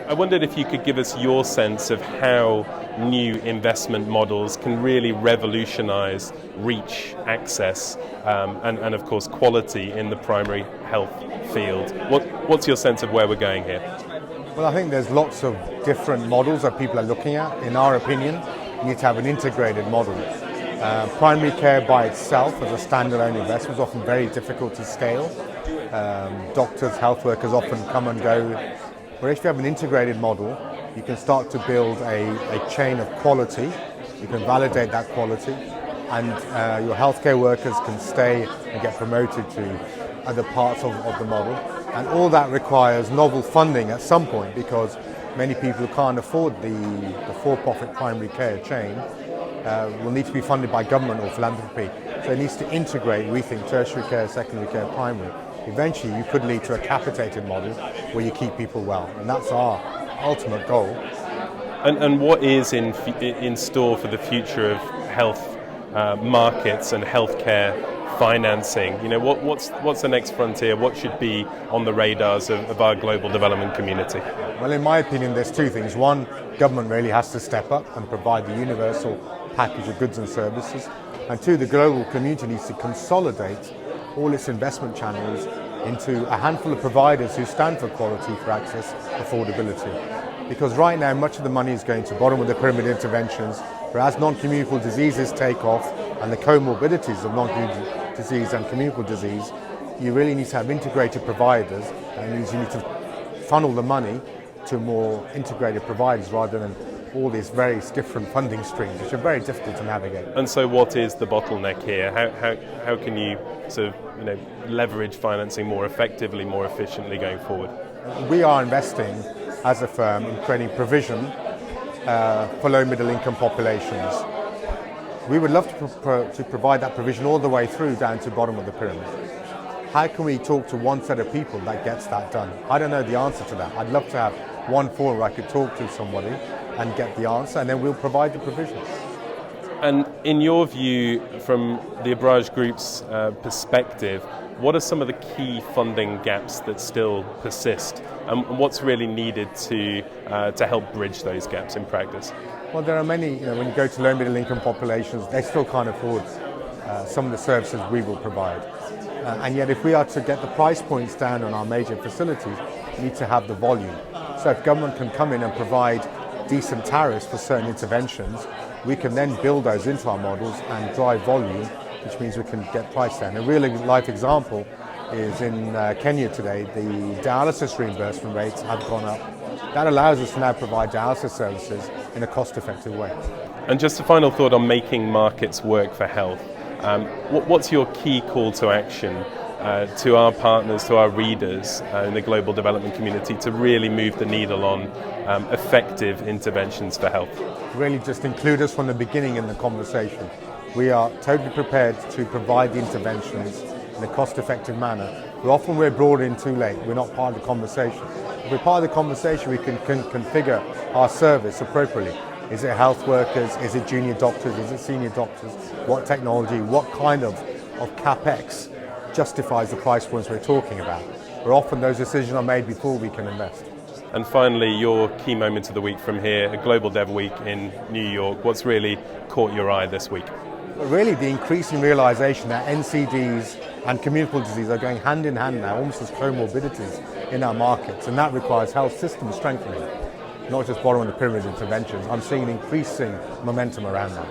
I wondered if you could give us your sense of how new investment models can really revolutionize reach, access, and of course quality in the primary health field. What's your sense of where we're going here? Well, I think there's lots of different models that people are looking at. In our opinion, you need to have an integrated model. Primary care by itself as a standalone investment is often very difficult to scale. Doctors, health workers often come and go. Whereas if you have an integrated model, you can start to build a chain of quality. You can validate that quality, and your healthcare workers can stay and get promoted to other parts of the model. And all that requires novel funding at some point, because many people who can't afford the for-profit primary care chain will need to be funded by government or philanthropy. So it needs to integrate, we think, tertiary care, secondary care, primary. Eventually you could lead to a capitated model where you keep people well, and that's our ultimate goal. And what is in store for the future of health markets and healthcare financing? You know, what's the next frontier? What should be on the radars of our global development community? Well, in my opinion, there's two things. One, government really has to step up and provide the universal package of goods and services. And two, the global community needs to consolidate all its investment channels into a handful of providers who stand for quality, for access, affordability. Because right now, much of the money is going to bottom of the pyramid interventions, whereas non-communicable diseases take off and the comorbidities of non-communicable disease and communicable disease, you really need to have integrated providers. That means you need to funnel the money to more integrated providers rather than all these various different funding streams, which are very difficult to navigate. And so what is the bottleneck here? How can you sort of leverage financing more effectively, more efficiently going forward? We are investing as a firm in creating provision for low middle income populations. We would love to provide that provision all the way through down to bottom of the pyramid. How can we talk to one set of people that gets that done? I don't know the answer to that. I'd love to have one forum where I could talk to somebody and get the answer, and then we'll provide the provision. And in your view, from the Abraaj Group's perspective, what are some of the key funding gaps that still persist, and what's really needed to help bridge those gaps in practice? Well, there are many. When you go to low middle income populations, they still can't afford some of the services we will provide. And yet, if we are to get the price points down on our major facilities, we need to have the volume. So if government can come in and provide decent tariffs for certain interventions, we can then build those into our models and drive volume, which means we can get price down. A real life example is in Kenya today. The dialysis reimbursement rates have gone up. That allows us to now provide dialysis services in a cost-effective way. And just a final thought on making markets work for health. What's your key call to action to our partners, to our readers in the global development community to really move the needle on effective interventions for health? Really just include us from the beginning in the conversation. We are totally prepared to provide the interventions in a cost-effective manner. But often we're brought in too late. We're not part of the conversation. If we're part of the conversation, we can configure our service appropriately. Is it health workers? Is it junior doctors? Is it senior doctors? What technology? What kind of capex justifies the price points we're talking about? Where often those decisions are made before we can invest. And finally, your key moment of the week from here, a Global Dev Week in New York. What's really caught your eye this week? Really, the increasing realization that NCDs and communicable disease are going hand in hand now, almost as comorbidities in our markets, and that requires health system strengthening, not just bottom of the pyramid interventions. I'm seeing an increasing momentum around that.